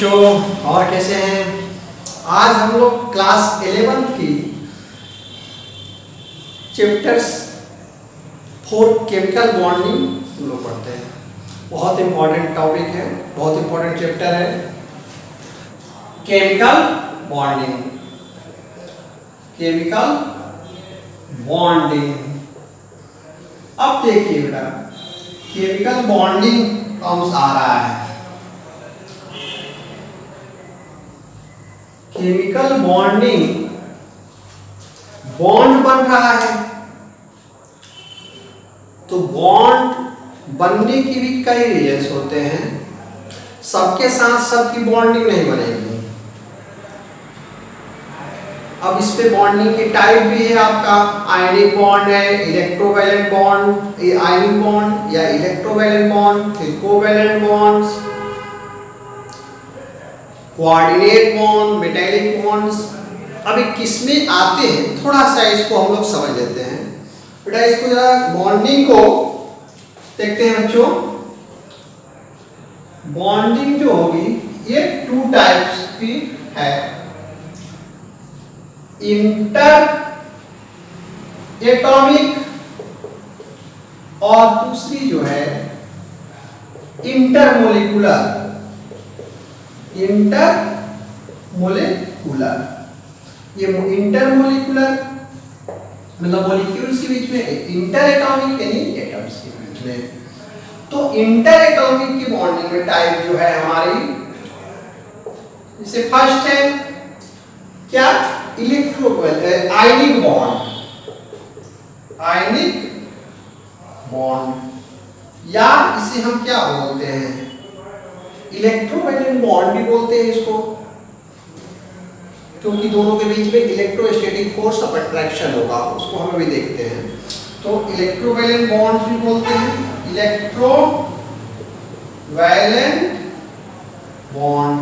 बच्चों, और कैसे हैं? आज हम लोग क्लास 11th की चैप्टर्स 4 केमिकल बॉन्डिंग हम लोग पढ़ते हैं। बहुत इंपॉर्टेंट टॉपिक है, बहुत इंपॉर्टेंट चैप्टर है केमिकल बॉन्डिंग। केमिकल बॉन्डिंग, अब देखिए बेटा, केमिकल बॉन्डिंग टर्म्स आ रहा है। केमिकल बॉन्डिंग, बॉन्ड बन रहा है, तो बॉन्ड बनने की भी कई रीजंस होते हैं। सबके साथ सबकी बॉन्डिंग नहीं बनेगी। अब इस पे बॉन्डिंग की टाइप भी है आपका, आयनिक बॉन्ड है, इलेक्ट्रोवैलेंट बॉन्ड, आयनिक बॉन्ड या इलेक्ट्रोवैलेंट बॉन्ड, फिर covalent bonds, coordinate bond, metallic bonds. अभी किसमें आते हैं थोड़ा सा इसको हम लोग समझ लेते हैं बेटा। इसको जरा बॉन्डिंग को देखते हैं बच्चों। बॉन्डिंग जो होगी ये 2 टाइप्स की है, इंटर एटॉमिक और दूसरी जो है इंटरमोलिकुलर। इंटरमोलिकुलर, ये इंटरमोलिकुलर मतलब मॉलिक्यूल्स के बीच में, इंटर एटॉमिक यानी एटम्स के बीच में। तो इंटर एटॉमिक की बॉन्डिंग में टाइप जो है हमारी, जैसे फर्स्ट है क्या, आयनिक बॉन्ड। आयनिक बॉन्ड या इसे हम क्या बोलते हैं, इलेक्ट्रोवैलेंट बॉन्ड भी बोलते हैं इसको, क्योंकि दोनों के बीच में इलेक्ट्रोस्टैटिक फोर्स ऑफ अट्रैक्शन होगा, उसको हम अभी देखते हैं। तो इलेक्ट्रोवैलेंट बॉन्ड भी बोलते हैं, इलेक्ट्रोवैलेंट बॉन्ड।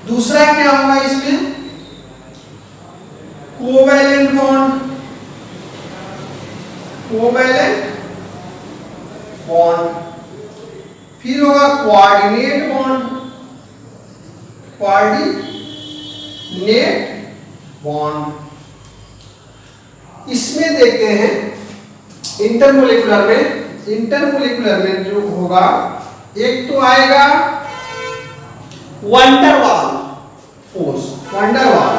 दूसरा क्या होगा इसमें, कोवैलेंट बॉन्ड। कोवैलेंट बॉन्ड, फिर होगा कोऑर्डिनेट बॉन्ड। कोऑर्डिनेट बॉन्ड, इसमें देखते हैं इंटरमोलिकुलर में। इंटरमोलिकुलर में जो होगा, एक तो आएगा वंडरवाल फोर्स, वंडरवाल,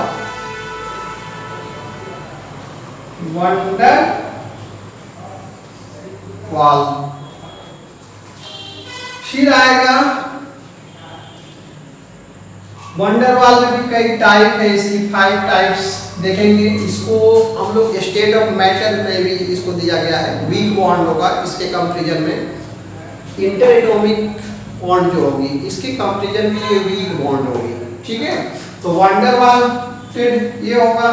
वंडरवाल। फिर आएगा, वंडरवाल में भी कई टाइप है, इसकी 5 टाइप्स देखेंगे। इसको हम लोग स्टेट ऑफ मैटर में भी इसको दिया गया है, वीक बॉन्ड होगा इसके कंपैरिजन में। इंटर एटॉमिक बॉन्ड जो होगी इसके कंपैरिजन में ये वीक बॉन्ड होगी, ठीक है। तो वंडरवाल फिर ये होगा,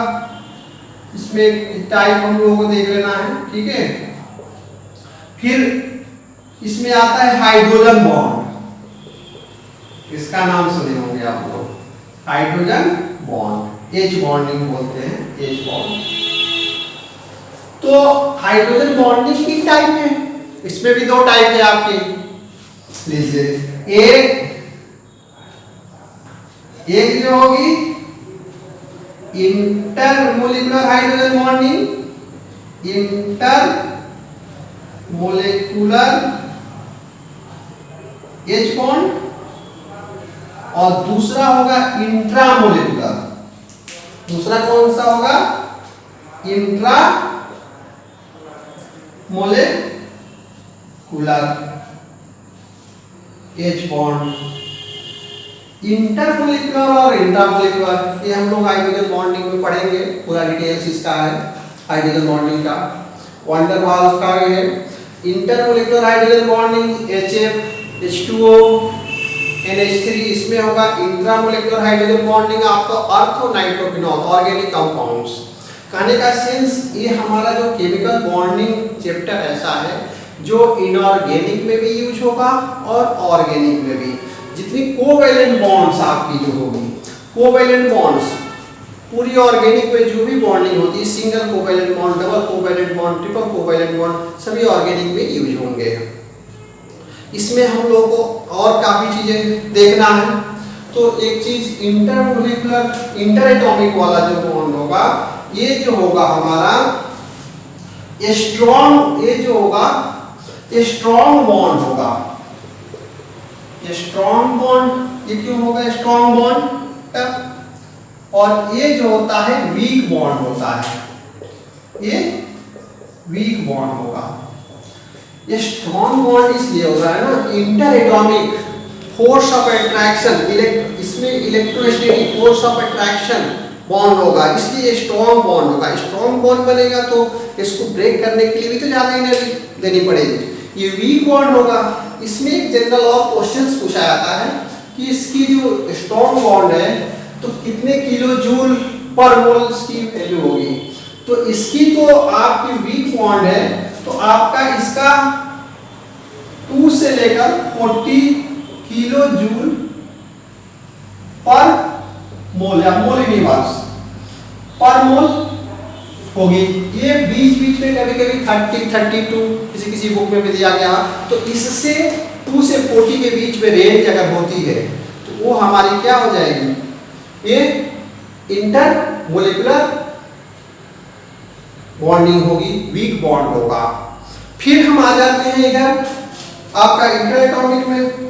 इसमें टाइप हम लोगों को देख लेना है, ठीक है। फिर इसमें आता है हाइड्रोजन बॉन्ड, इसका नाम सुने होंगे आप लोग, हाइड्रोजन बॉन्ड, एच बॉन्डिंग बोलते हैं, एच बॉन्ड। तो हाइड्रोजन बॉन्डिंग की टाइप है, इसमें भी 2 टाइप है आपकी, लीजिए। एक जो होगी intermolecular hydrogen bonding, intermolecular H bond, और दूसरा होगा इंट्रामोलिकुलर। दूसरा कौन सा होगा, इंट्रामोलिकुलर एच बॉन्ड। इंटरमोलिकुलर और इंट्रामोलिकुलर ये हम लोग हाइड्रोजन बॉन्डिंग में पढ़ेंगे, पूरा डिटेल्स इसका है हाइड्रोजन बॉन्डिंग का। वंडरवाल का है intermolecular hydrogen bonding, HF H2O NH3, इसमें होगा इंट्रामोलिकुलर हाइड्रोजन बॉन्डिंग आपको अर्थ नाइट्रोफिनॉल, ऑर्गेनिक कंपाउंड्स। कहने का सेंस ये हमारा जो केमिकल बॉन्डिंग चैप्टर ऐसा है जो इनऑर्गेनिक में भी यूज होगा और ऑर्गेनिक में भी। जितनी कोवैलेंट बॉन्ड्स आपकी जो होगी, कोवैलेंट बॉन्ड्स पूरी ऑर्गेनिक में जो भी बॉन्डिंग होती है, single covalent bond, double covalent bond, triple covalent bond, सभी ऑर्गेनिक में यूज होंगे। इसमें हम लोगों को और काफी चीजें देखना है। तो एक चीज इंटरमोलिकुलर इंटर एटॉमिक वाला जो बॉन्ड होगा, ये जो होगा हमारा स्ट्रॉन्ग, ये जो होगा स्ट्रॉन्ग बॉन्ड होगा। स्ट्रॉन्ग बॉन्ड, ये क्यों होगा स्ट्रॉन्ग बॉन्ड? और ये जो होता है वीक बॉन्ड होता है, ये वीक बॉन्ड होगा। ये स्ट्रॉन्ग बॉन्ड इसलिए हो रहा है ना, interatomic force of attraction, इसमें electrostatic force of attraction bond होगा, इसलिए स्ट्रॉन्ग बॉन्ड होगा। स्ट्रॉन्ग बॉन्ड बनेगा तो इसको ब्रेक करने के लिए भी तो ज्यादा एनर्जी देनी पड़ेगी। ये वीक बॉन्ड होगा। इसमें एक जनरल और क्वेश्चंस पूछा जाता है कि इसकी जो स्ट्रॉन्ग बॉन्ड है तो कितने किलो जूल पर मोल इसकी वैल्यू होगी। तो इसकी तो आपकी वीक बॉन्ड है तो आपका इसका 2 से लेकर 40 किलो जूल पर मोल या मोल यूनिवर्स पर मोल होगी। ये बीच बीच में कभी कभी 30, 32 किसी किसी बुक में भी दिया गया। तो इससे 2 से 40 के बीच में रेंज अगर होती है तो वो हमारी क्या हो जाएगी, ये इंटर मोलिकुलर बॉन्डिंग होगी, वीक बॉन्ड होगा। फिर हम आ जाते हैं इधर आपका इंटर एटॉमिक में।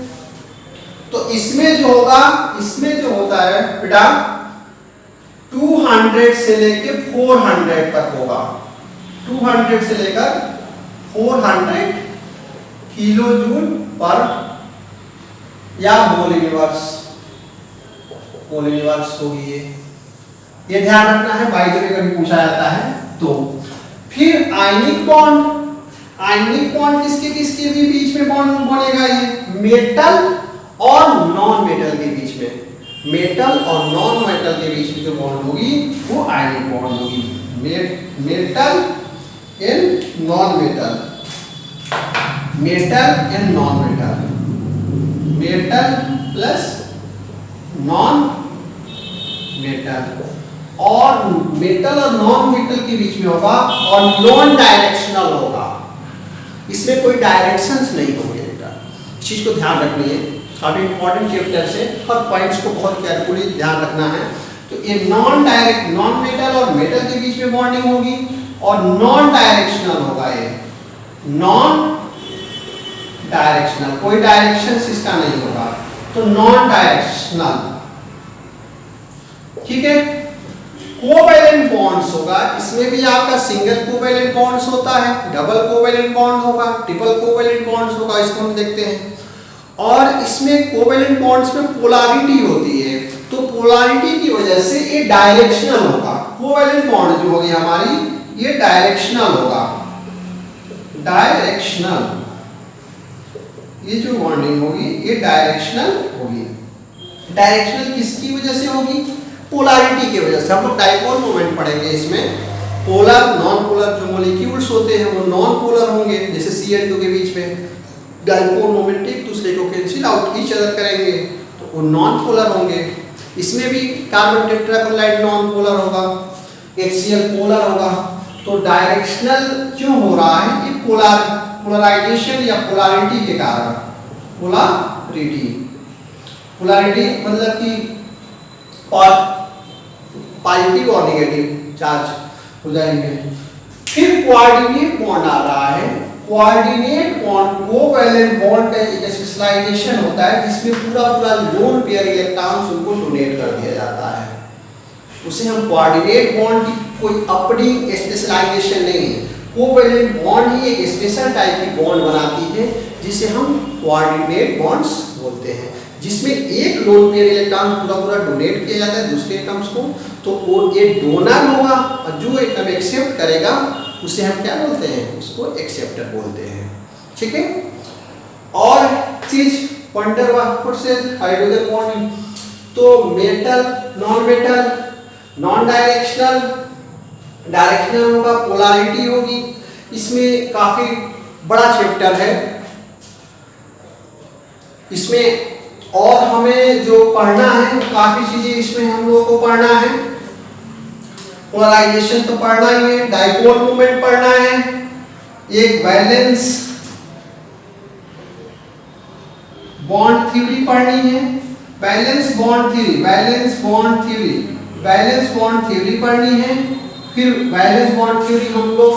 तो इसमें जो होगा, इसमें जो होता है बेटा 200 से लेके 400 तक होगा। 200 से लेकर 400 किलो जूल पर या मोल यूनिवर्स, मोल यूनिवर्स होगी ये ध्यान रखना है, भाई जब कभी पूछा जाता है तो। फिर आयनिक बॉन्ड, आयनिक बॉन्ड किसके किसके भी बीच में बॉन्ड बनेगा, ये मेटल और नॉन मेटल के बीच में, मेटल और नॉन मेटल के बीच में जो बॉन्ड होगी वो आयनिक बॉन्ड होगी। Metal and non metal, metal and non metal, metal plus non metal, और मेटल और नॉन मेटल के बीच में होगा और नॉन डायरेक्शनल होगा। इसमें कोई डायरेक्शंस नहीं होंगे बेटा, इस चीज को ध्यान रखनी है। काफी इंपॉर्टेंट चैप्टर से हर पॉइंट्स को बहुत केयरफुली ध्यान रखना है। तो ये नॉन डायरेक्ट, नॉन मेटल और मेटल के बीच में बॉन्डिंग होगी और नॉन डायरेक्शनल होगा। ये नॉन डायरेक्शनल, कोई डायरेक्शंस इसका नहीं होगा, तो नॉन डायरेक्शनल, ठीक है। कोवैलेंट बॉन्ड्स होगा, इसमें भी आपका सिंगल कोवैलेंट बॉन्ड्स होता है, डबल कोवैलेंट बॉन्ड होगा, ट्रिपल कोवैलेंट बॉन्ड्स होगा, इसको हम देखते हैं। और इसमें कोवैलेंट बॉन्ड्स में पोलैरिटी होती है, तो पोलैरिटी की वजह से ये डायरेक्शनल होगा। कोवैलेंट बॉन्ड जो होगी हमारी ये डायरेक्शनल होगा, डायरेक्शनल, ये जो बॉन्डिंग होगी ये डायरेक्शनल होगी। डायरेक्शनल किसकी वजह से होगी, पोलैरिटी की वजह से। हम लोग डाइपोल मोमेंट पढ़ेंगे इसमें। पोलर नॉन पोलर जो मॉलिक्यूल्स होते हैं वो नॉन पोलर होंगे, जैसे Cl2 के बीच में डाइपोल मोमेंट एक दूसरे को कैंसिल आउट ईच अदर करेंगे तो वो नॉन पोलर होंगे। इसमें भी कार्बन टेट्राक्लोराइड नॉन पोलर होगा, HCl पोलर होगा। तो डायरेक्शनल क्यों हो रहा है, ये पोलराइजेशन या पोलैरिटी के कारण। पोलैरिटी, पोलैरिटी मतलब कि पॉजिटिव और नेगेटिव चार्ज हो जाएंगे। फिर कोऑर्डिनेट बॉन्ड आ रहा है। कोऑर्डिनेट बॉन्ड, कोवैलेंट बॉन्ड का एक स्पेशलाइजेशन होता है जिसमें पूरा पूरा लोन पेयर इलेक्ट्रॉन्स उनको डोनेट कर दिया जाता है, उसे हम कोऑर्डिनेट बॉन्ड की कोई अपनी स्पेशलाइजेशन नहीं है। कोवैलेंट बॉन्ड ही एक स्पेशल टाइप की बॉन्ड बनाती है जिसे हम कोऑर्डिनेट बॉन्ड्स बोलते हैं, जिसमें एक लोन पेयर इलेक्ट्रॉन पूरा पूरा डोनेट किया जाता है दूसरे एटम्स को। तो वो ये डोनर होगा और जो एटम एक्सेप्ट करेगा उसे हम क्या बोलते हैं, उसको एक्सेप्टर बोलते हैं, ठीक है। और चीज वंडर वाटर से हाइड्रोजन बॉन्डिंग, तो metal non metal, non directional, directional होगा, पोलैरिटी होगी। इसमें काफी बड़ा चैप्टर है, इसमें और हमें जो पढ़ना है काफी चीजें इसमें हम लोगों को पढ़ना है। पोलराइजेशन तो पढ़ना ही है, डाइपोल मोमेंट पढ़ना है, एक वैलेंस बॉन्ड थ्योरी पढ़नी है, valence bond theory, valence bond theory, valence bond theory पढ़नी है। फिर बैलेंस बॉन्ड थ्योरी हम लोग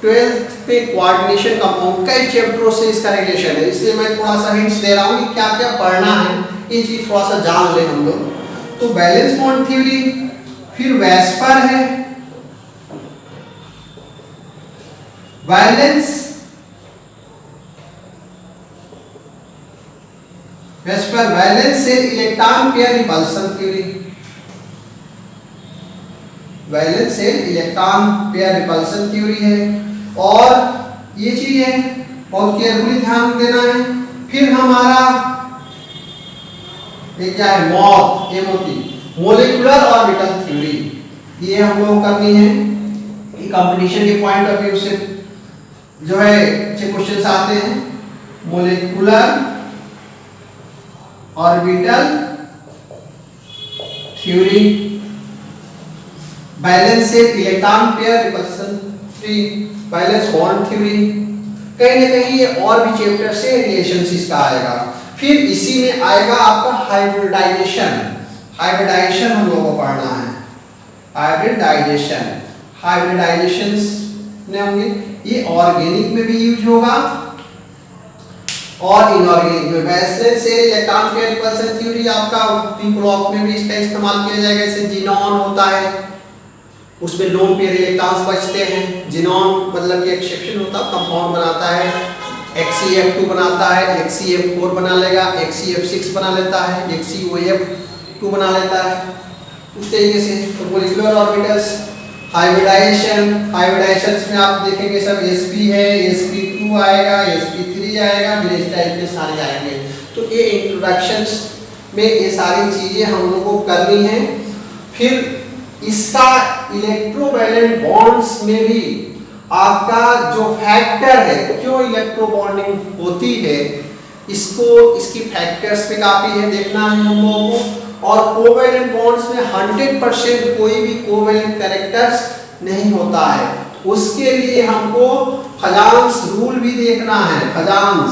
12th पे कोऑर्डिनेशन कंपाउंड कई चैप्टरों से इसका रिलेशन है, इसलिए मैं थोड़ा सा हिंट्स दे रहा हूँ कि क्या क्या पढ़ना है, ये चीज थोड़ा सा जान ले हम लोग। तो बैलेंस बॉन्ड थ्योरी, फिर वेस्पर है, बैलेंस वेस्पर बैलेंस से electron pair repulsion theory, balance से इलेक्ट्रॉन पेयर रिपल्सन थ्योरी है। और ये चीज है बहुत केयरफुली ध्यान देना है। फिर हमारा ये क्या है, moth MOT, molecular orbital theory, ये हम लोग करनी है। ये कंपटीशन के पॉइंट ऑफ व्यू से जो है अच्छे क्वेश्चंस आते हैं। मोलिकुलर ऑर्बिटल थ्योरी, बैलेंस से electron pair repulsion theory, valence bond theory, कहीं ना कहीं ये और भी चैप्टर से रिलेशंस इसका आएगा। फिर इसी में आएगा आपका हाइब्रिडाइजेशन, हाइब्रिडाइजेशन हम लोगों को पढ़ना है। हाइब्रिडाइजेशन, हाइब्रिडाइजेशंस ने होंगे, ये ऑर्गेनिक में भी यूज होगा और इनऑर्गेनिक में। वैसे से इलेक्ट्रॉन पेयर रिपल्सन थ्योरी आपका ब्लॉक में भी इसका इस्तेमाल किया जाएगा। जैसे जीनॉन होता है, उसमें लोन पेयर इलेक्ट्रॉन्स बचते हैं। जीनॉन मतलब कि एक्सेप्शन होता है, कंपाउंड बनाता है, XeF2 बनाता है, XeF4 बना लेगा, XeF6 बना लेता है, XeOF2 बना लेता है। उस तरीके से मोलिकुलर ऑर्बिटल्स, हाइब्रिडाइजेशन, हाइब्रिडाइजेशंस में आप देखेंगे सब sp है, sp2 आएगा, sp3 आएगा, फिर इस टाइप के सारे आएंगे। तो ये इंट्रोडक्शंस में ये सारी चीजें हम लोगों को करनी है। फिर इसका इलेक्ट्रोवैलेंट बॉन्ड्स में भी आपका जो फैक्टर है, क्यों इलेक्ट्रो बॉन्डिंग होती है, इसको इसकी फैक्टर्स पे काफी है देखना है हम लोगों को। और कोवैलेंट बॉन्ड्स में 100% कोई भी कोवैलेंट कैरेक्टर्स नहीं होता है, उसके लिए हमको फजांस रूल भी देखना है। फजांस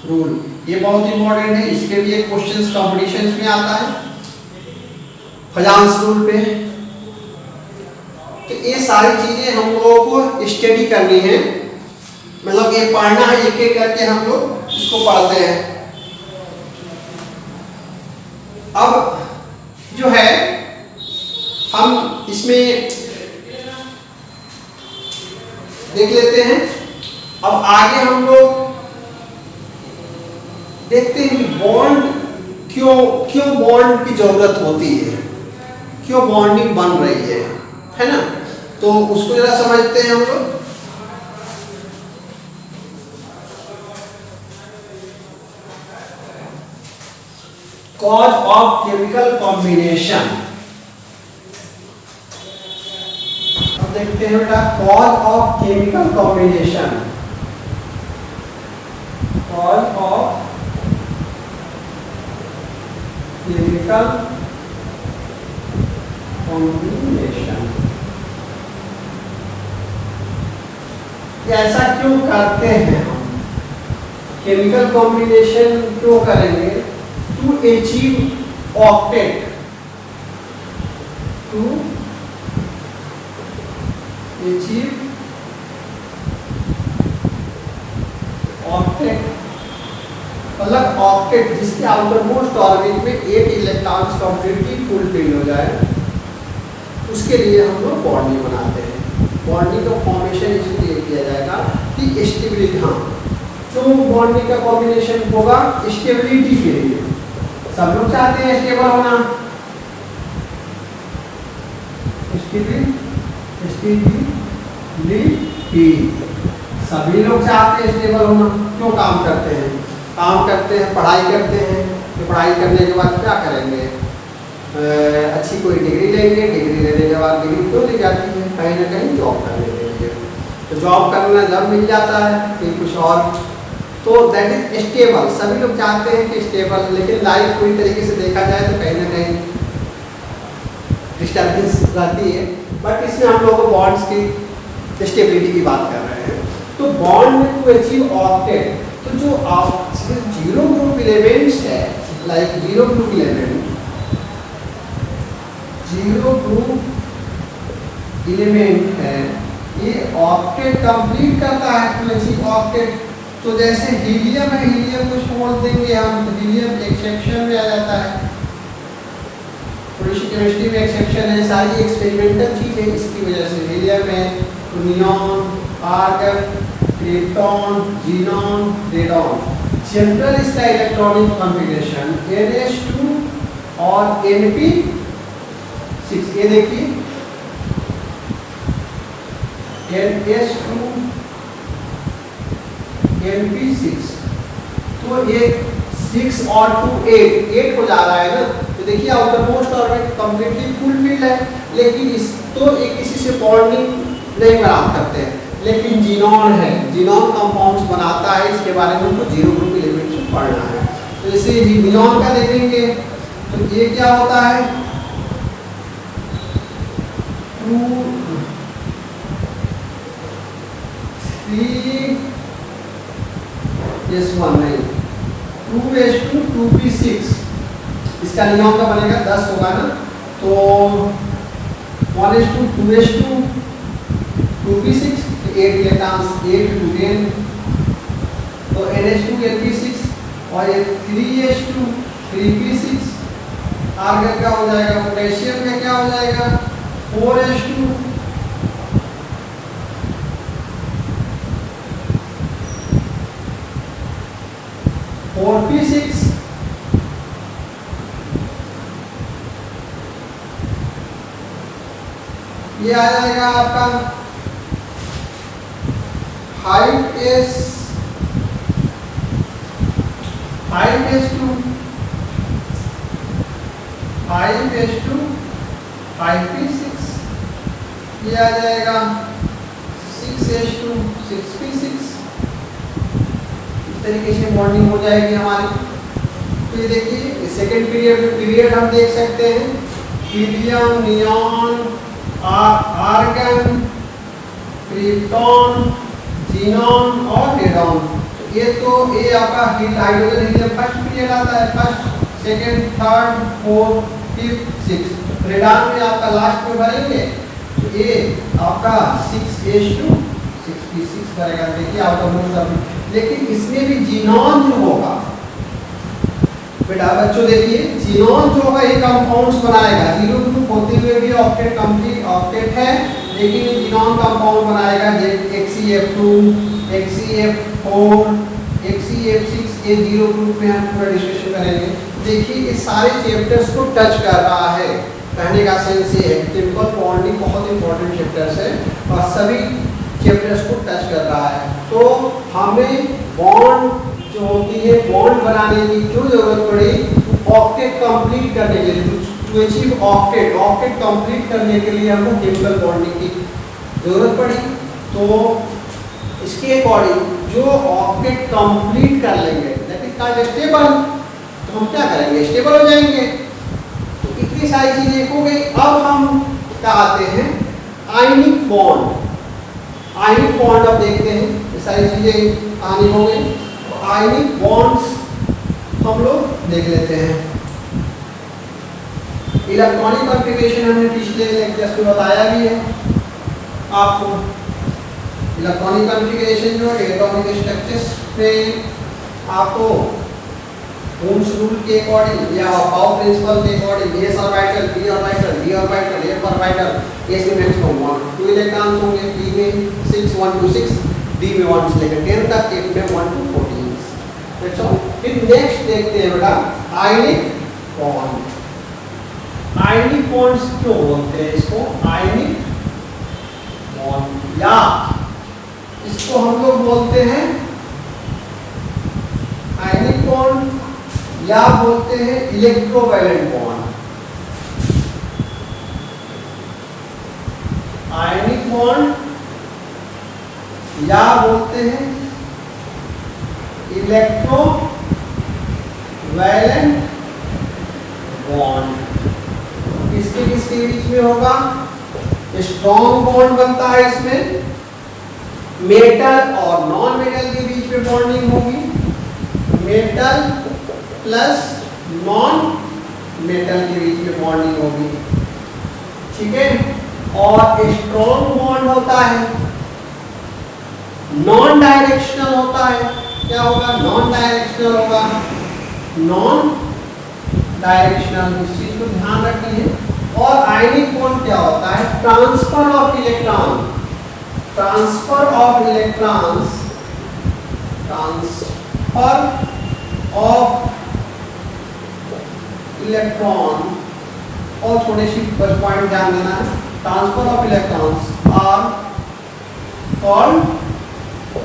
रूल ये बहुत इंपॉर्टेंट है, इसके भी एक क्वेश्चंस कॉम्पिटिशन्स में आता है फजांस रूल पे। तो ये सारी चीजें हम लोगों को स्टडी करनी है, मतलब ये पढ़ना है, एक एक करके हम लोग इसको पढ़ते हैं। अब जो है हम इसमें देख लेते हैं। अब आगे हम लोग देखते हैं कि बॉन्ड क्यों बॉन्ड की जरूरत होती है, क्यों बॉन्डिंग बन रही है ना। तो उसको जरा समझते हैं हम लोग। कॉज ऑफ केमिकल कॉम्बिनेशन, अब देखते हैं बेटा cause of chemical combination. Cause of chemical combination, ऐसा क्यों करते हैं हम, केमिकल कॉम्बिनेशन क्यों करेंगे? To achieve octet, to achieve octet, मतलब ऑक्टेट जिसके आउटर मोस्ट ऑर्बिट में 8 इलेक्ट्रॉन्स कंप्लीटली फुलफिल हो जाए, उसके लिए हम लोग बॉन्डिंग बनाते हैं। बॉन्डिंग का फॉर्मेशन इसलिए किया जाएगा कि स्टेबिलिटी, हाँ तो बॉन्डिंग का कॉम्बिनेशन होगा स्टेबिलिटी के लिए। सब लोग चाहते हैं स्टेबल होना, स्टेबिलिटी सभी लोग चाहते हैं स्टेबल होना। क्यों काम करते हैं? काम करते हैं, पढ़ाई करते हैं, तो पढ़ाई करने के बाद क्या करेंगे? अच्छी कोई डिग्री लेंगे, डिग्री लेने के बाद डिग्री क्यों ली जाती है? कहीं ना कहीं जॉब करने के लिए। तो जॉब करना जब मिल जाता है कि कुछ और, तो दैट इज स्टेबल। सभी लोग चाहते हैं कि स्टेबल, लेकिन लाइफ पूरी तरीके से देखा जाए तो कहीं ना कहीं डिस्टर्बेंस रहती है। बट इसमें हम लोग बॉन्ड्स की स्टेबिलिटी की बात कर रहे हैं। तो बॉन्ड टू अचीव ऑक्टेट, तो जो जीरो ग्रुप एलिमेंट्स है, like zero group element, zero group element है, ये ऑक्टेट कंप्लीट करता है टू अचीव ऑक्टेट। तो जैसे हीलियम है, हीलियम को छोड़ देंगे हम तो हीलियम एक्सेप्शन में आ जाता है। थोड़ी सी केमिस्ट्री में एक्सेप्शन है, सारी एक्सपेरिमेंटल चीज है, इसकी वजह से हीलियम है, तो neon, argon, krypton, xenon, radon. General इसका इलेक्ट्रॉनिक कॉन्फ़िगरेशन NH2 और Np6, ये देखिए NH2 Np6, तो ये 6 और 2 8 हो जा रहा है ना। तो देखिए outer most orbit completely fulfilled है, लेकिन इस तो एक किसी से बॉन्डिंग नहीं बना सकते हैं। लेकिन जीनॉन है, जीनॉन कंपाउंड्स बनाता है, इसके बारे में हमको जीरो ग्रुप एलिमेंट्स पढ़ना है। तो जैसे नियॉन का देखेंगे तो ये क्या होता है, 2 3 this one नहीं 2H2 2P6, इसका नियॉन का बनेगा 10 होगा ना, तो 1H2 2H2 2P6 8 electrons 8 to 10, तो NH2 Np6 और ये 3H2 3P6, आर्गन का हो जाएगा, पोटेशियम का क्या हो जाएगा 4H2 4P6, ये आ जाएगा आपका 5H2 5P6, ये आ जाएगा 6H2 6P6। इस तरीके से बॉन्डिंग हो जाएगी हमारी। तो ये देखिए सेकेंड पीरियड हम देख सकते हैं, helium, neon, argon, krypton, xenon और रेडॉन। तो ये आपका हाइड्रोजन हीलियम फर्स्ट पीरियड आता है, first, second, third, fourth, fifth, six. Radon में आपका लास्ट में भरेंगे तो ये आपका 6H2 6P6 भरेगा। देखिए आउटर मोस्ट, लेकिन इसमें भी जीनॉन जो होगा बेटा बच्चों, देखिए जीनॉन जो होगा ये कंपाउंड्स बनाएगा, जीरो ग्रुप होते हुए भी ऑक्टेट कंप्लीट ऑक्टेट है, लेकिन जीनॉन कंपाउंड बनाएगा HCF2 HCF4 HCF6, ये जीरो ग्रुप में हम पूरा डिस्कशन करेंगे। देखिए ये सारे चैप्टर्स को टच कर रहा है, कहने का सेंस ये है केमिकल बॉन्डिंग बहुत इंपॉर्टेंट चैप्टर्स है और सभी चैप्टर्स को टच कर रहा है। तो हमें बॉन्ड जो होती है, बॉन्ड बनाने की क्यों जरूरत पड़ी, ऑक्टेट कंप्लीट करने के लिए, to achieve octet, octet complete करने के लिए हमको केमिकल बॉन्डिंग की जरूरत पड़ी। तो इसके अकॉर्डिंग जो ऑक्टेट कंप्लीट कर लेंगे दैट इज कॉल्ड स्टेबल, तो हम क्या करेंगे स्टेबल हो जाएंगे। तो इतनी सारी चीजें हो गई। अब हम क्या आते हैं आयनिक बॉन्ड। आयनिक बॉन्ड अब देखते हैं, ये सारी चीजें आनी हो गई। तो आयनिक बॉन्ड्स हम लोग देख लेते हैं। इलेक्ट्रॉनिक कॉन्फ़िगरेशन हमने पिछले लेक्चर में बताया भी है आपको। इलेक्ट्रॉनिक कॉन्फ़िगरेशन जो एटॉमिक स्ट्रक्चर्स में आपको ओम्स रूल के अकॉर्डिंग या पाउ प्रिंसिपल के according s orbital, p orbital, d orbital, f orbital, s में मैक्सिमम 2 इलेक्ट्रॉन्स होंगे, p में 6 1 to 6, d में 1 से लेकर 10 तक, f में 1 to 14। That's all. फिर नेक्स्ट देखते हैं बेटा आयनिक बॉन्ड। आयनिक बॉन्ड्स क्यों बोलते हैं इसको आयनिक बॉन्ड, या इसको हम लोग बोलते हैं आयनिक बॉन्ड या बोलते हैं इलेक्ट्रोवैलेंट बॉन्ड। आयनिक बॉन्ड या बोलते हैं इलेक्ट्रोवैलेंट बॉन्ड। किसके बीच में होगा, स्ट्रॉन्ग बॉन्ड बनता है इसमें मेटल और नॉन मेटल के बीच में बॉन्डिंग होगी, मेटल प्लस नॉन मेटल के बीच में बॉन्डिंग होगी, ठीक है। और स्ट्रॉन्ग बॉन्ड होता है, नॉन डायरेक्शनल होता है। क्या होगा? नॉन डायरेक्शनल होगा, नॉन डायरेक्शनल, इस चीज को ध्यान रखिए। और आयनिक बॉन्ड क्या होता है? Transfer of electron, transfer of electrons, transfer of electron. और थोड़ी सी बस पॉइंट ध्यान देना है, transfer of electrons are called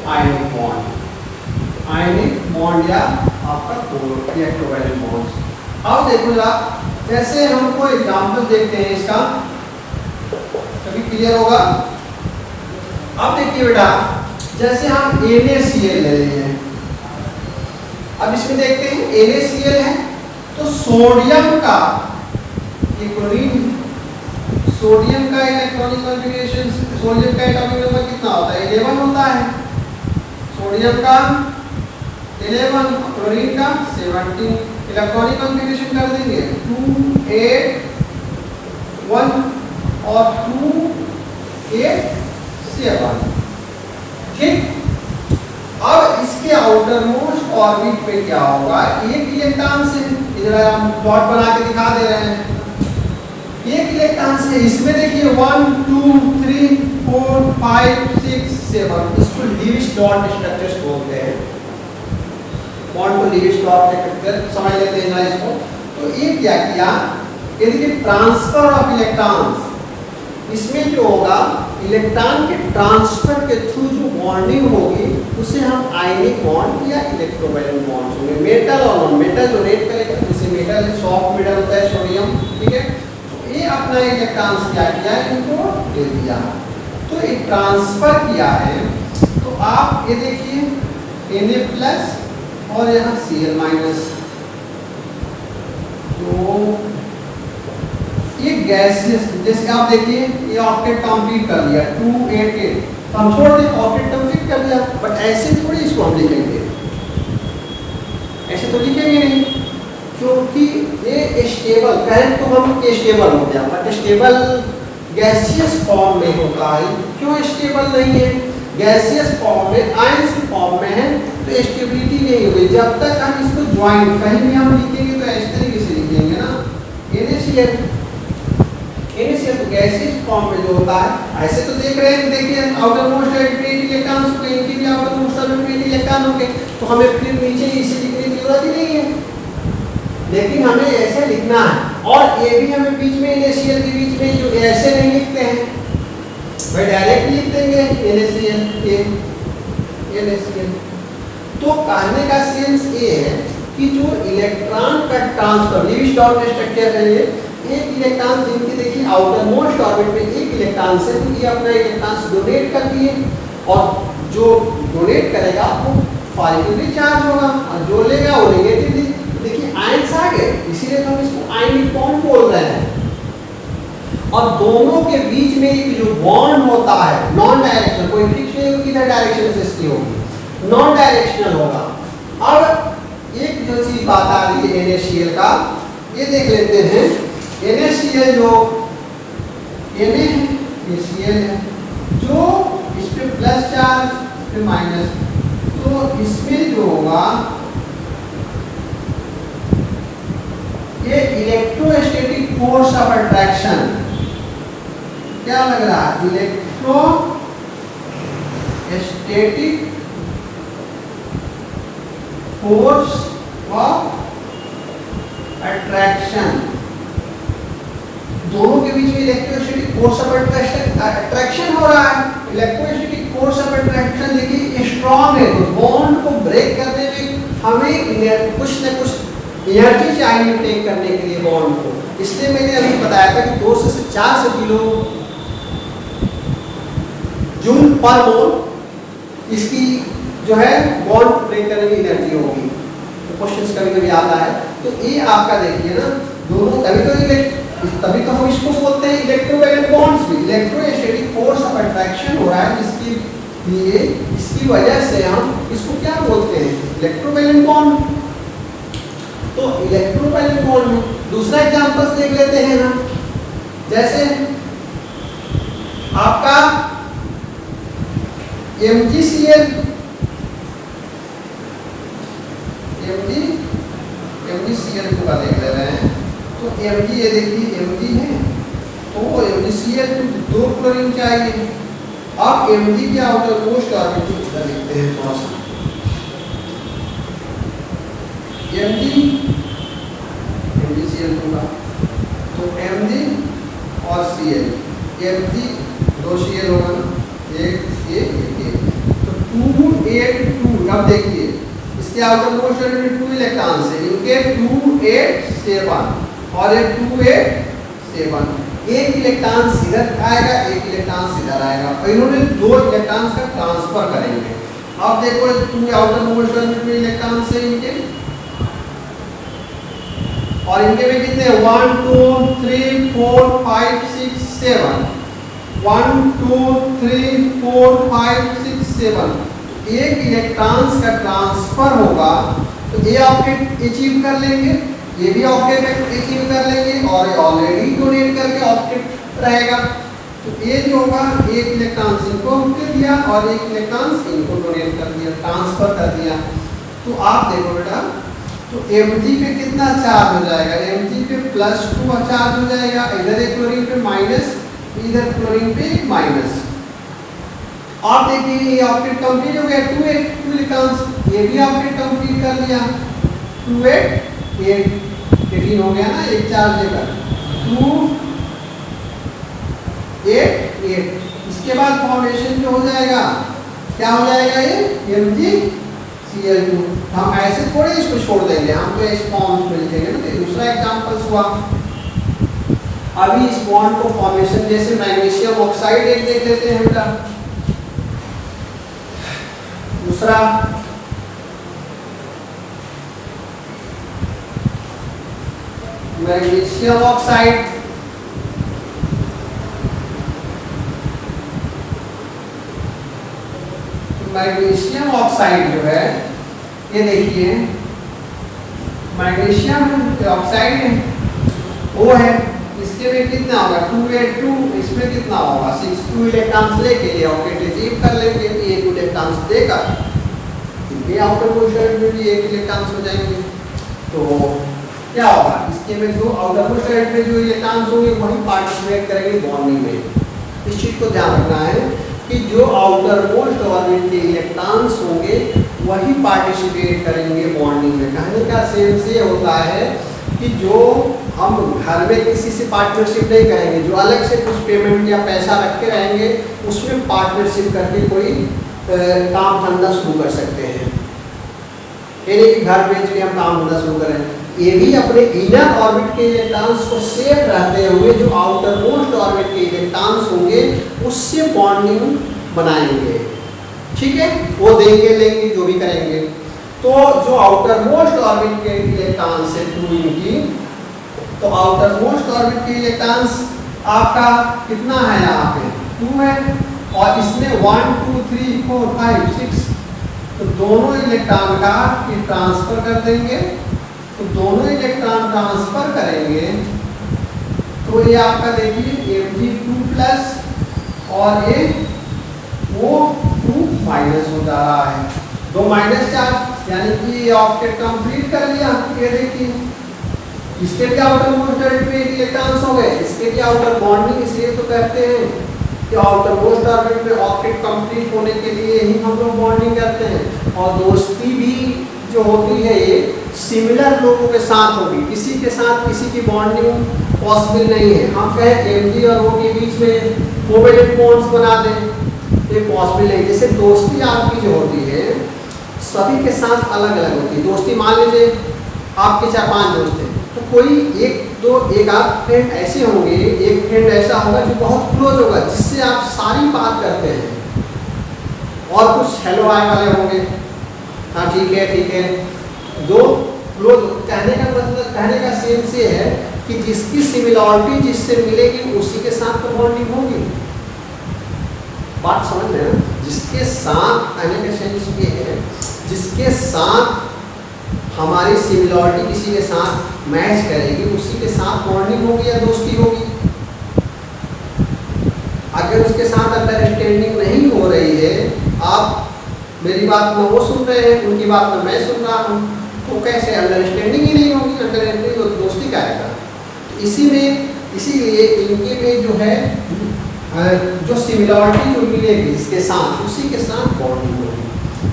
ionic bond, ionic bond या आपका इलेक्ट्रोवैलेंट बॉन्ड्स। अब देखो जरा, जैसे हमको एग्जांपल देखते हैं इसका, तभी क्लियर होगा। अब देखिए बेटा, जैसे हम NaCl ले लिए हैं, अब इसमें देखते हैं NaCl है तो सोडियम का क्लोरीन, सोडियम का इलेक्ट्रॉनिक कॉन्फ़िगरेशन, सोडियम का एटॉमिक नंबर कितना होता है? 11 होता है। सोडियम का 11, क्लोरीन का 17। इलेक्ट्रॉनिक कॉन्फ़िगरेशन कर देंगे 2 8 1 और 2 8 7, ठीक। अब इसके आउटर मोस्ट ऑर्बिट पे क्या होगा? एक इलेक्ट्रॉन से, इधर हम डॉट बना के दिखा दे रहे हैं, एक इलेक्ट्रॉन से। इसमें देखिए 1 2 3 4 5 6 7, इसको लीविस डॉट स्ट्रक्चर्स बोलते हैं। बॉन्ड को लीविस डॉट स्ट्रक्चर समझ लेते हैं ना इसको। तो ये क्या किया? ये देखिए ट्रांसफर ऑफ इलेक्ट्रॉन्स, इसमें जो होगा इलेक्ट्रॉन के ट्रांसफर के थ्रू जो बॉन्डिंग होगी उसे हम आयनिक बॉन्ड या इलेक्ट्रोवैलेंट बॉन्ड्स होंगे। मेटल और नॉन मेटल, जो रेड कलर का जैसे मेटल सॉफ्ट मेटल होता है सोडियम, ठीक है। ये अपना इलेक्ट्रॉन्स क्या किया है? इनको दे दिया, तो ये ट्रांसफर किया है। तो आप ये देखिए Na प्लस और यहाँ Cl माइनस, तो ये गैसेस, जैसे आप देखिए ये ऑक्टेट कंप्लीट कर लिया 2 8 8, तो हम छोड़ दें, ऑक्टेट कंप्लीट कर लिया। बट ऐसे थोड़ी इसको हम लिखेंगे, ऐसे तो लिखेंगे नहीं, क्योंकि ये स्टेबल, करंट तो हम स्टेबल हो गया, बट स्टेबल गैसियस फॉर्म में होता है। क्यों स्टेबल नहीं है? गैसियस फॉर्म में, आयंस फॉर्म में है, तो स्टेबिलिटी नहीं होगी। जब तक हम इसको ज्वाइंट कहीं भी हम लिखेंगे तो इस तरीके से लिखेंगे ना, NaCl, NaCl तो गैसियस फॉर्म में जो होता है। ऐसे तो देख रहे हैं, देखिए आउटर मोस्ट इलेक्ट्रॉन्स को, इनके भी आउटर मोस्ट इलेक्ट्रॉन होंगे, तो हमें फिर नीचे इसे लिखने की जरूरत ही नहीं है, लेकिन हमें ऐसे लिखना है। और ये भी हमें बीच में NaCl के बीच में जो ऐसे नहीं लिखते हैं, भाई डायरेक्ट लिख देंगे NaCl। तो कहने का सेंस ये है कि जो इलेक्ट्रॉन का ट्रांसफर, लीविस डॉट स्ट्रक्चर है, एक इलेक्ट्रॉन जिनकी देखिए आउटर मोस्ट ऑर्बिट में एक इलेक्ट्रॉन से, तो ये अपना इलेक्ट्रॉन डोनेट कर दिए, और जो डोनेट करेगा वो पॉजिटिवली चार्ज होगा और जो लेगा वो नेगेटिवली। देखिए आयंस आ गए, इसीलिए हम इसको आयनिक बॉन्ड बोल रहे हैं। और दोनों के बीच में एक जो बॉन्ड होता है नॉन डायरेक्शनल, कोई फिक्स नहीं होगी किधर डायरेक्शन से इसकी होगी, नॉन डायरेक्शनल होगा। अब एक जो चीज बात आ रही है NaCl का, ये देख लेते हैं। NaCl जो Na है, ये Cl है, जो इस पे प्लस चार्ज, इस पे माइनस, तो इसमें जो होगा ये इलेक्ट्रोस्टैटिक फोर्स ऑफ अट्रैक्शन, क्या लग रहा है? इलेक्ट्रोस्टैटिक फोर्स ऑफ अट्रैक्शन, दोनों के बीच में इलेक्ट्रोस्टैटिक फोर्स ऑफ अट्रैक्शन हो रहा है। इलेक्ट्रोस्टैटिक फोर्स ऑफ अट्रैक्शन देखिए स्ट्रॉन्ग है, तो बॉन्ड को ब्रेक करने में हमें कुछ न कुछ एनर्जी चाहिए टेक करने के लिए बॉन्ड को। इसलिए मैंने अभी बताया था कि 2 से 4 किलो जूल पर मोल इसकी जो है बॉन्ड ब्रेक करने की एनर्जी होगी। तो क्वेश्चंस कभी कभी आता है, तो ये आपका देखिए ना, दोनों तभी तो हम इसको बोलते हैं इलेक्ट्रोवैलेंट बॉन्ड्स भी। इलेक्ट्रोस्टैटिक फोर्स ऑफ अट्रैक्शन हो रहा है जिसकी ये इसकी वजह से हम इसको क्या बोलते हैं, इलेक्ट्रोवैलेंट बॉन्ड। तो इलेक्ट्रोवैलेंट बॉन्ड में दूसरा एग्जांपल देख लेते हैं ना, जैसे आपका MgCl MgCl को देख ले रहे हैं। तो Mg ये देखिए Mg है, तो MgCl दो क्लोरीन चाहिए। अब Mg की आउटर मोस्ट ऑर्बिटल इधर लिखते हैं थोड़ा सा, MgCl होगा तो Mg और Cl, Mg दो Cl होगा ना, एक तो 2 8 2। अब देखिए इसके आउटर मोस्ट ऑर्बिटल 2 इलेक्ट्रॉन से, इनके 2 8 7 और ये 2 8 7, एक इलेक्ट्रॉन इधर आएगा, एक इलेक्ट्रॉन इधर आएगा, और इन्होंने दो इलेक्ट्रॉन का ट्रांसफर करेंगे। अब देखो 2 आउटर मोस्ट ऑर्बिटल इलेक्ट्रॉन से इनके, और इनके में कितने 1 2 3 4 5 6 7, 1 2 3 4 5 6 7, एक इलेक्ट्रॉन्स का ट्रांसफर होगा। तो ये ऑक्टेट अचीव कर लेंगे, ये भी ऑक्टेट अचीव कर लेंगे, और ये ऑलरेडी डोनेट करके ऑक्टेट रहेगा। तो ये जो होगा एक इलेक्ट्रॉन इनको दे दिया और एक इलेक्ट्रॉन इनको डोनेट कर दिया, ट्रांसफर कर दिया। तो आप देखो बेटा, तो Mg पे कितना चार्ज हो जाएगा, Mg पे +2 चार्ज हो जाएगा, इधर एक क्लोरीन पे माइनस, इधर क्लोरीन पे माइनस। आप देखिए ये ऑक्टेट कंप्लीट हो गया, 2 8 2 इलेक्ट्रॉन्स, ये भी ऑक्टेट कंप्लीट कर लिया, 2 8 8 18 हो गया ना, एक चार्ज लेकर 2 8 8। इसके बाद फॉर्मेशन जो हो जाएगा, क्या हो जाएगा, ये MgCl2। हम ऐसे थोड़े इसको छोड़ देंगे, हम तो इस फॉर्म में लिखेंगे ना। दूसरा एग्जांपल हुआ, अभी इस बॉन्ड को फॉर्मेशन जैसे मैग्नीशियम ऑक्साइड एक देख लेते हैं बेटा। दूसरा मैग्नीशियम ऑक्साइड, मैग्नीशियम ऑक्साइड जो है, ये देखिए मैग्नीशियम ऑक्साइड है, वो है, इसके में कितना होगा 2 8 2, इसमें कितना होगा 6, 2 इलेक्ट्रॉन्स लेके ये ऑक्टेट अचीव कर लेंगे, ये 2 इलेक्ट्रॉन्स देकर ये आउटर मोस्ट ऑर्बिटल में भी 1 इलेक्ट्रॉन्स हो जाएंगे। तो क्या होगा, इसके में जो आउटर मोस्ट ऑर्बिटल में जो इलेक्ट्रॉन्स होंगे वही पार्टिसिपेट करेंगे बॉन्डिंग में। इस चीज को ध्यान रखना है कि जो आउटर मोस्ट ऑर्बिटल के इलेक्ट्रॉन्स होंगे वही पार्टिसिपेट करेंगे बॉन्डिंग में। कहने का सेंस ये होता है कि जो हम घर में किसी से पार्टनरशिप नहीं करेंगे, जो अलग से कुछ पेमेंट या पैसा रखे रहेंगे, उसमें पार्टनरशिप करके कोई काम धंधा शुरू कर सकते हैं। ये नहीं कि घर बेच के हम काम धंधा शुरू करें, ये भी अपने इनर ऑर्बिट के इलेक्ट्रॉन्स को सेफ रहते हुए जो आउटर मोस्ट ऑर्बिट के इलेक्ट्रॉन्स होंगे उससे बॉन्डिंग बनाएंगे। ठीक है, वो देंगे लेंगे जो भी करेंगे। तो जो आउटर मोस्ट ऑर्बिट के इलेक्ट्रॉन्स है 2 इनकी, तो आउटर मोस्ट ऑर्बिट के इलेक्ट्रॉन्स आपका कितना है, यहाँ पे 2 है, और इसमें 1 2 3 4 5 6, तो दोनों इलेक्ट्रॉन का ट्रांसफर कर देंगे। तो दोनों इलेक्ट्रॉन ट्रांसफर करेंगे तो ये आपका देखिए Mg2+ और ये वो 2 माइनस हो जा रहा है, 2 माइनस चार्ज, यानी कि ये ऑक्टेट कंप्लीट कर लिया। ये देखिए इसके भी आउटर मोस्ट ऑर्बिट में इलेक्ट्रॉन्स हो गए, इसके भी आउटर बॉन्डिंग, इसलिए तो कहते हैं कि आउटर मोस्ट ऑर्बिट में ऑक्टेट कंप्लीट होने के लिए ही हम लोग बॉन्डिंग करते हैं। और दोस्ती भी जो होती है ये सिमिलर लोगों के साथ होगी, किसी के साथ किसी की बॉन्डिंग पॉसिबल नहीं है। हम कहें Mg और O के बीच में कोवेलेंट बॉन्ड्स बना दें, ये पॉसिबल नहीं। जैसे दोस्ती आपकी जो होती है सभी के साथ अलग अलग होती है। दोस्ती मान लीजिए आपके 4-5 दोस्त हैं, तो कोई एक आध फ्रेंड ऐसे होंगे, एक फ्रेंड ऐसा होगा जो बहुत क्लोज होगा, जिससे आप सारी बात करते हैं, और कुछ हेलो हाय वाले होंगे, हाँ ठीक है, दो क्लोज। कहने का मतलब, कहने का सेंस ये है कि जिसकी सिमिलरिटी जिससे मिलेगी उसी के साथ तो बॉन्डिंग होगी। बात समझ रहे हैं? जिसके साथ आने का सेंस ये है, जिसके साथ हमारी सिमिलरिटी किसी के साथ मैच करेगी उसी के साथ बॉन्डिंग होगी या दोस्ती होगी। अगर उसके साथ अंडरस्टैंडिंग नहीं हो रही है, आप मेरी बात में वो सुन रहे हैं, उनकी बात में मैं सुन रहा हूँ, तो कैसे अंडरस्टैंडिंग ही नहीं होगी। अंडरस्टैंडिंग तो दोस्ती क्या रहेगा। इसीलिए इनके में जो है जो सिमिलरिटी जो मिलेगी इसके साथ, उसी के साथ बॉन्डिंग होगी।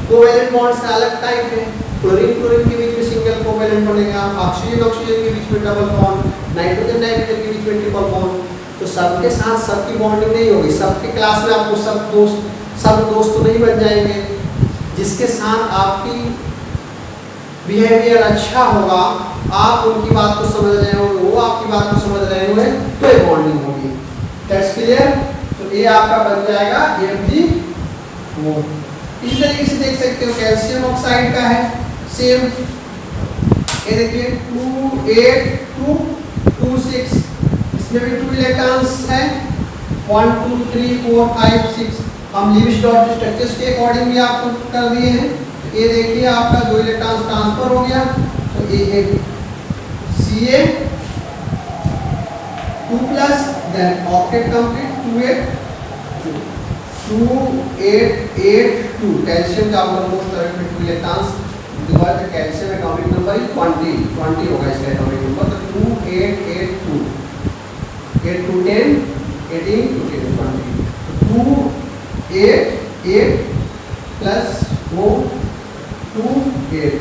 कोवैलेंट बॉन्ड्स का अलग टाइप है। क्लोरीन क्लोरीन के बीच में सिंगल कोवैलेंट बनेगा, ऑक्सीजन ऑक्सीजन के बीच में डबल बॉन्ड, नाइट्रोजन नाइट्रोजन के बीच में ट्रिपल बॉन्ड। तो सबके साथ सबकी बॉन्डिंग नहीं होगी। सबके क्लास में आपको सब दोस्त तो नहीं बन जाएंगे। जिसके साथ आपकी बिहेवियर अच्छा होगा, आप उनकी बात को समझ रहे होंगे, वो आपकी बात को समझ रहे होंगे, तो ये बॉन्डिंग होगी। That's clear. तो ये आपका बन जाएगा FgO। इस तरीके से देख सकते हो कैल्शियम ऑक्साइड का है सेम। ये देखिए 2 8 2 2 6, इसमें भी 2 इलेक्ट्रॉन्स हैं। 1 2 3 4 5 6 हम लीविस डॉट स्ट्रक्चर्स के अकॉर्डिंग भी आपको कर दिए हैं। ये देखिए आपका 2 इलेक्ट्रॉन्स ट्रांसफर हो गया, तो ये Ca 2+ then octet complete 2 8 2 8 8 2। Calcium का आपका मोस्ट में 2 electrons, because the calcium atomic number is 20 होगा इसका एटॉमिक नंबर। तो 2 8 8 2 8 2 10 18 2 10 20 2 8 8 प्लस वो 2 8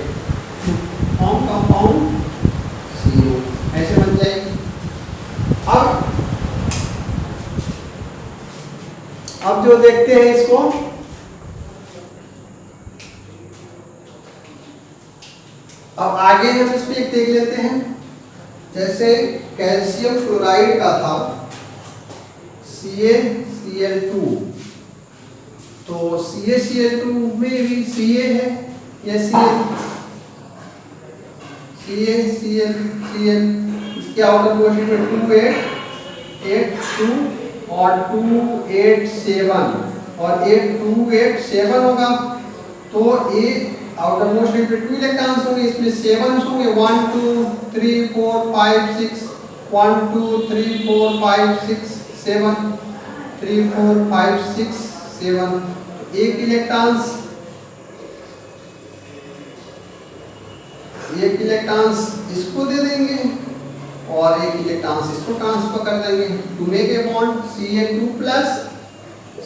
फॉर्म कंपाउंड CO ऐसे बन जाएगी। अब जो देखते हैं इसको, अब आगे हम इस पे एक देख लेते हैं। जैसे कैल्शियम क्लोराइड का था CaCl2, तो CaCl2 में भी Ca है या CaCl इसके आउटर मोशन में 2 8 8 2 और 2 8 7 और 8 2 8 7 होगा। तो ये आउटर मोस्ट में 2 इलेक्ट्रॉन्स होंगे, इसमें 7 होंगे। 1 2 3 4 5 6 1 2 3 4 5 6 7 3 4 5 6 7। एक इलेक्ट्रॉन्स इसको दे देंगे और एक इलेक्ट्रॉन्स इसको ट्रांसफर कर देंगे to make a bond Ca2 plus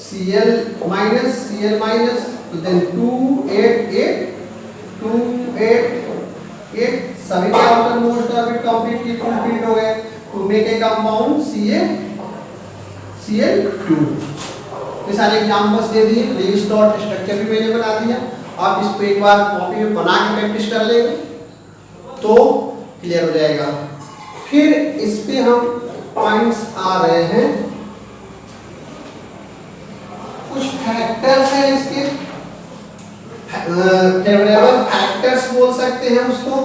Cl minus तो देन 2 8 8 2 8 8 सभी के outermost orbit completely complete हो गए to make A compound Cl2। ये सारे एग्जांपल्स दे दिए। लीविस डॉट स्ट्रक्चर भी मैंने बना दिया। आप इसको एक बार कॉपी में बना के प्रैक्टिस कर लेंगे तो क्लियर हो जाएगा। फिर इस पे हम पॉइंट्स आ रहे हैं, कुछ फैक्टर्स हैं इसके, फेवरेबल फैक्टर्स बोल सकते हैं उसको।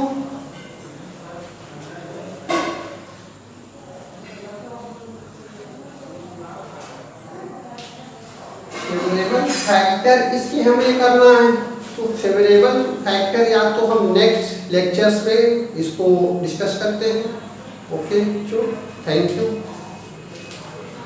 फेवरेबल फैक्टर इसकी हमें करना है, तो फेवरेबल फैक्टर या तो हम नेक्स्ट लेक्चर्स में इसको डिस्कस करते हैं। Okay, thank you.